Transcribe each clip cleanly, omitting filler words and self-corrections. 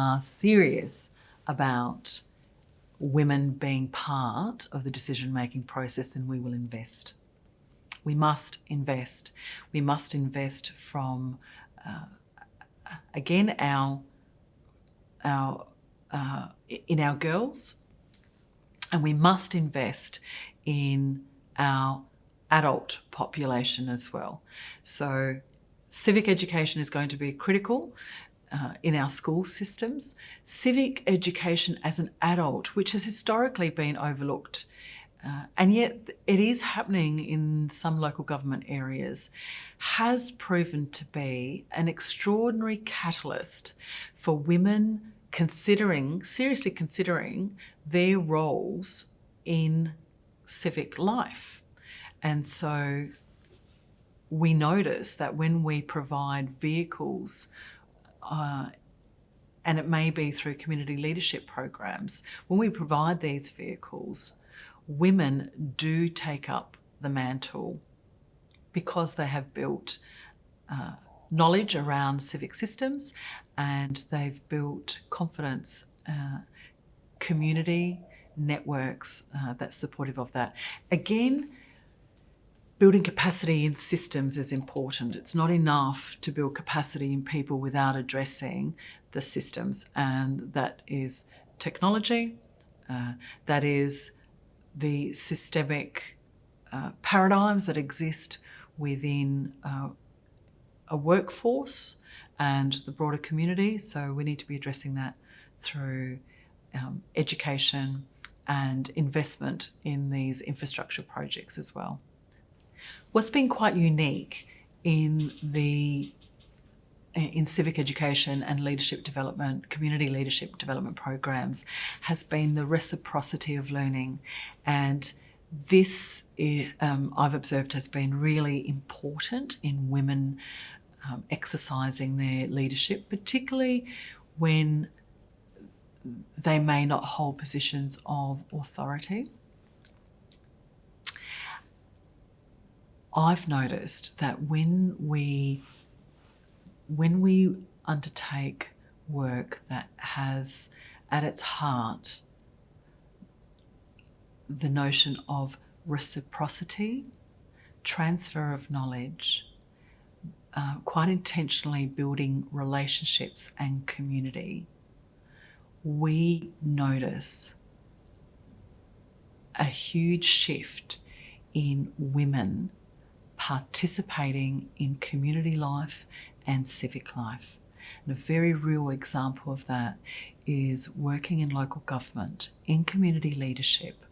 are serious about women being part of the decision-making process, then we will invest. We must invest. We must invest from, again, in our girls, and we must invest in our adult population as well. So civic education is going to be critical in our school systems. Civic education as an adult, which has historically been overlooked, and yet it is happening in some local government areas, has proven to be an extraordinary catalyst for women seriously considering their roles in civic life. And so we notice that when we provide vehicles, and it may be through community leadership programs, when we provide these vehicles, women do take up the mantle because they have built knowledge around civic systems, and they've built confidence, community networks that's supportive of that. Again, building capacity in systems is important. It's not enough to build capacity in people without addressing the systems, and that is technology, that is the systemic paradigms that exist within a workforce and the broader community. So we need to be addressing that through education and investment in these infrastructure projects as well. What's been quite unique in civic education and leadership development, community leadership development programs, has been the reciprocity of learning. And this, I've observed, has been really important in women exercising their leadership, particularly when they may not hold positions of authority. I've noticed that when we undertake work that has at its heart the notion of reciprocity, transfer of knowledge, quite intentionally building relationships and community, we notice a huge shift in women participating in community life and civic life. And a very real example of that is working in local government, in community leadership,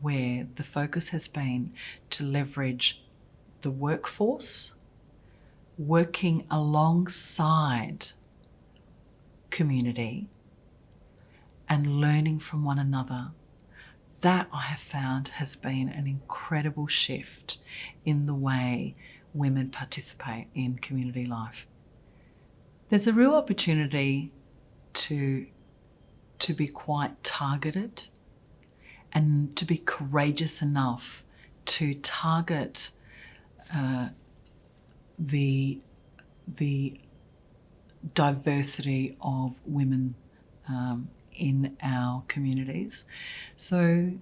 where the focus has been to leverage the workforce, working alongside community and learning from one another. That, I have found, has been an incredible shift in the way women participate in community life. There's a real opportunity to be quite targeted and to be courageous enough to target the diversity of women in our communities. So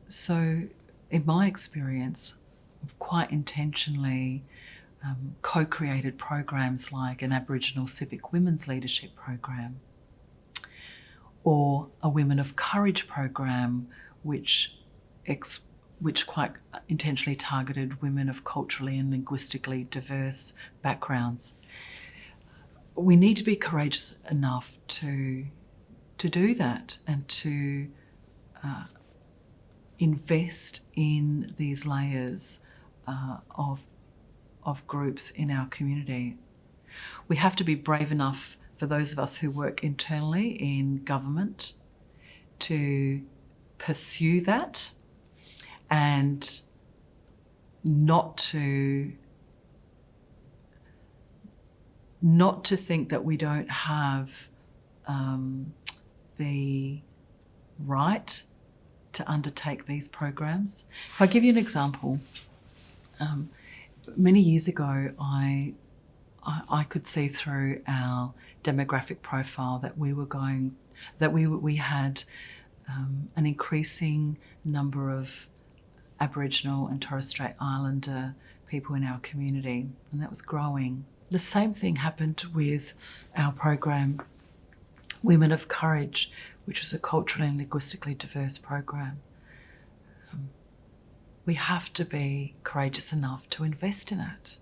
in my experience, I've quite intentionally co-created programs like an Aboriginal Civic Women's Leadership Program, or a Women of Courage program, which quite intentionally targeted women of culturally and linguistically diverse backgrounds. We need to be courageous enough to do that and to invest in these layers of groups in our community. We have to be brave enough, for those of us who work internally in government, to pursue that and not to think that we don't have the right to undertake these programs. If I give you an example, many years ago I I could see through our demographic profile that we had an increasing number of Aboriginal and Torres Strait Islander people in our community, and that was growing. The same thing happened with our program Women of Courage, which was a culturally and linguistically diverse program. We have to be courageous enough to invest in it.